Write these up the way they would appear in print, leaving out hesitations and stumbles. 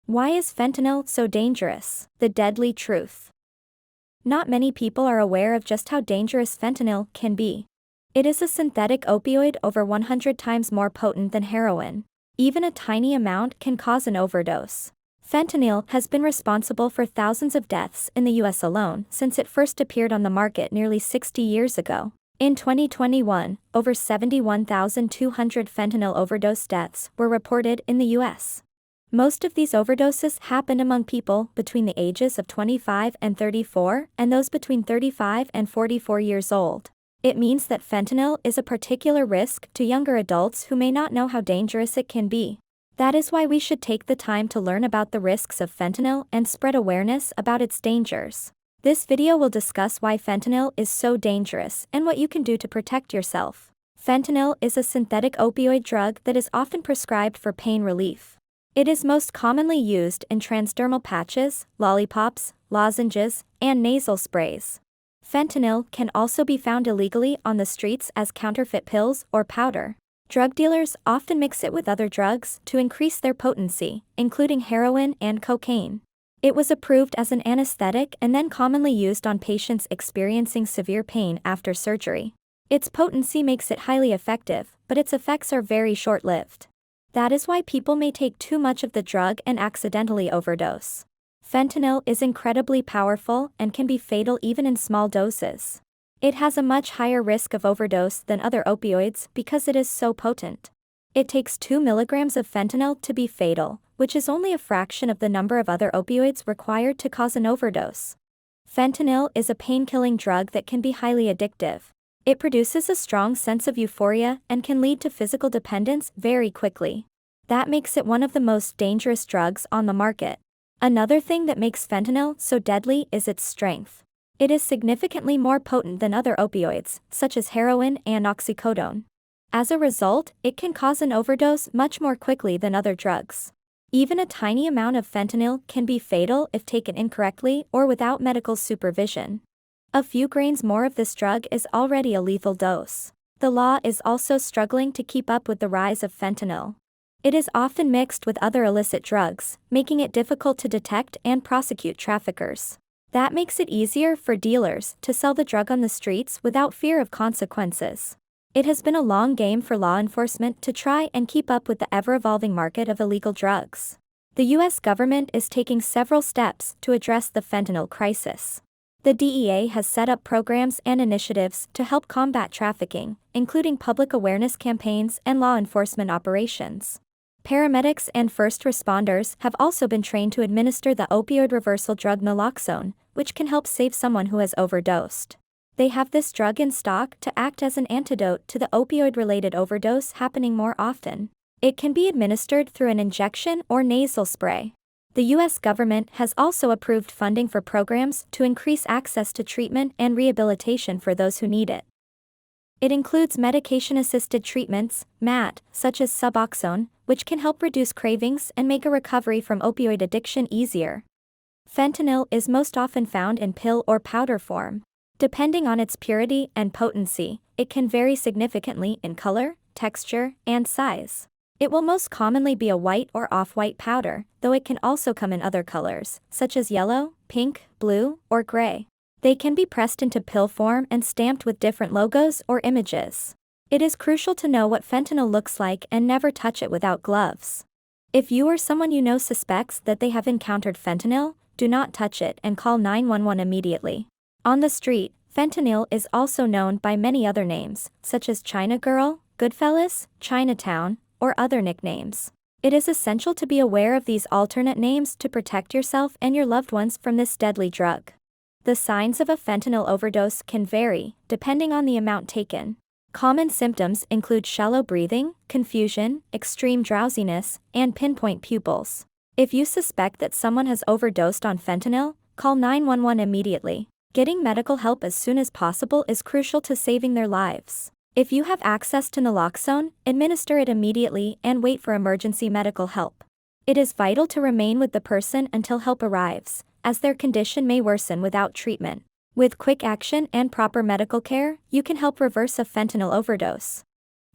Why is fentanyl so dangerous? The deadly truth. Not many people are aware of just how dangerous fentanyl can be. It is a synthetic opioid over 100 times more potent than heroin. Even a tiny amount can cause an overdose. Fentanyl has been responsible for thousands of deaths in the US alone since it first appeared on the market nearly 60 years ago. In 2021, over 71,200 fentanyl overdose deaths were reported in the US. Most of these overdoses happened among people between the ages of 25 and 34 and those between 35 and 44 years old. It means that fentanyl is a particular risk to younger adults who may not know how dangerous it can be. That is why we should take the time to learn about the risks of fentanyl and spread awareness about its dangers. This video will discuss why fentanyl is so dangerous and what you can do to protect yourself. Fentanyl is a synthetic opioid drug that is often prescribed for pain relief. It is most commonly used in transdermal patches, lollipops, lozenges, and nasal sprays. Fentanyl can also be found illegally on the streets as counterfeit pills or powder. Drug dealers often mix it with other drugs to increase their potency, including heroin and cocaine. It was approved as an anesthetic and then commonly used on patients experiencing severe pain after surgery. Its potency makes it highly effective, but its effects are very short-lived. That is why people may take too much of the drug and accidentally overdose. Fentanyl is incredibly powerful and can be fatal even in small doses. It has a much higher risk of overdose than other opioids because it is so potent. It takes 2 milligrams of fentanyl to be fatal, which is only a fraction of the number of other opioids required to cause an overdose. Fentanyl is a pain-killing drug that can be highly addictive. It produces a strong sense of euphoria and can lead to physical dependence very quickly. That makes it one of the most dangerous drugs on the market. Another thing that makes fentanyl so deadly is its strength. It is significantly more potent than other opioids, such as heroin and oxycodone. As a result, it can cause an overdose much more quickly than other drugs. Even a tiny amount of fentanyl can be fatal if taken incorrectly or without medical supervision. A few grains more of this drug is already a lethal dose. The law is also struggling to keep up with the rise of fentanyl. It is often mixed with other illicit drugs, making it difficult to detect and prosecute traffickers. That makes it easier for dealers to sell the drug on the streets without fear of consequences. It has been a long game for law enforcement to try and keep up with the ever-evolving market of illegal drugs. The US government is taking several steps to address the fentanyl crisis. The DEA has set up programs and initiatives to help combat trafficking, including public awareness campaigns and law enforcement operations. Paramedics and first responders have also been trained to administer the opioid reversal drug naloxone, which can help save someone who has overdosed. They have this drug in stock to act as an antidote to the opioid-related overdose happening more often. It can be administered through an injection or nasal spray. The US government has also approved funding for programs to increase access to treatment and rehabilitation for those who need it. It includes medication-assisted treatments, MAT, such as Suboxone, which can help reduce cravings and make a recovery from opioid addiction easier. Fentanyl is most often found in pill or powder form. Depending on its purity and potency, it can vary significantly in color, texture, and size. It will most commonly be a white or off-white powder, though it can also come in other colors, such as yellow, pink, blue, or gray. They can be pressed into pill form and stamped with different logos or images. It is crucial to know what fentanyl looks like and never touch it without gloves. If you or someone you know suspects that they have encountered fentanyl, do not touch it and call 911 immediately. On the street, fentanyl is also known by many other names, such as China Girl, Goodfellas, Chinatown, or other nicknames. It is essential to be aware of these alternate names to protect yourself and your loved ones from this deadly drug. The signs of a fentanyl overdose can vary, depending on the amount taken. Common symptoms include shallow breathing, confusion, extreme drowsiness, and pinpoint pupils. If you suspect that someone has overdosed on fentanyl, call 911 immediately. Getting medical help as soon as possible is crucial to saving their lives. If you have access to naloxone, administer it immediately and wait for emergency medical help. It is vital to remain with the person until help arrives, as their condition may worsen without treatment. With quick action and proper medical care, you can help reverse a fentanyl overdose.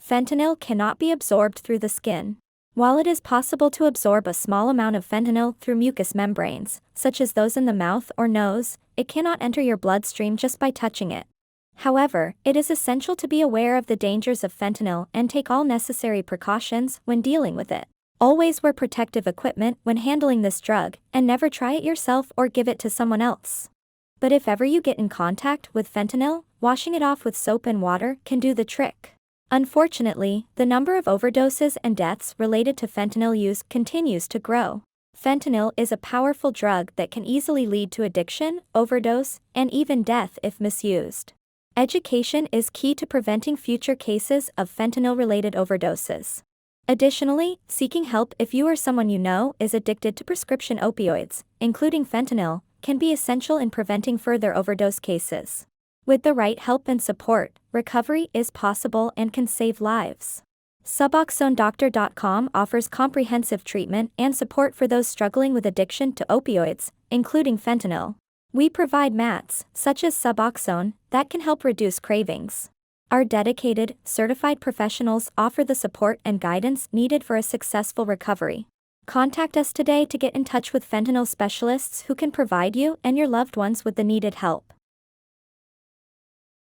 Fentanyl cannot be absorbed through the skin. While it is possible to absorb a small amount of fentanyl through mucous membranes, such as those in the mouth or nose, it cannot enter your bloodstream just by touching it. However, it is essential to be aware of the dangers of fentanyl and take all necessary precautions when dealing with it. Always wear protective equipment when handling this drug, and never try it yourself or give it to someone else. But if ever you get in contact with fentanyl, washing it off with soap and water can do the trick. Unfortunately, the number of overdoses and deaths related to fentanyl use continues to grow. Fentanyl is a powerful drug that can easily lead to addiction, overdose, and even death if misused. Education is key to preventing future cases of fentanyl-related overdoses. Additionally, seeking help if you or someone you know is addicted to prescription opioids, including fentanyl, can be essential in preventing further overdose cases. With the right help and support, recovery is possible and can save lives. SuboxoneDoctor.com offers comprehensive treatment and support for those struggling with addiction to opioids, including fentanyl. We provide mats, such as Suboxone, that can help reduce cravings. Our dedicated, certified professionals offer the support and guidance needed for a successful recovery. Contact us today to get in touch with fentanyl specialists who can provide you and your loved ones with the needed help.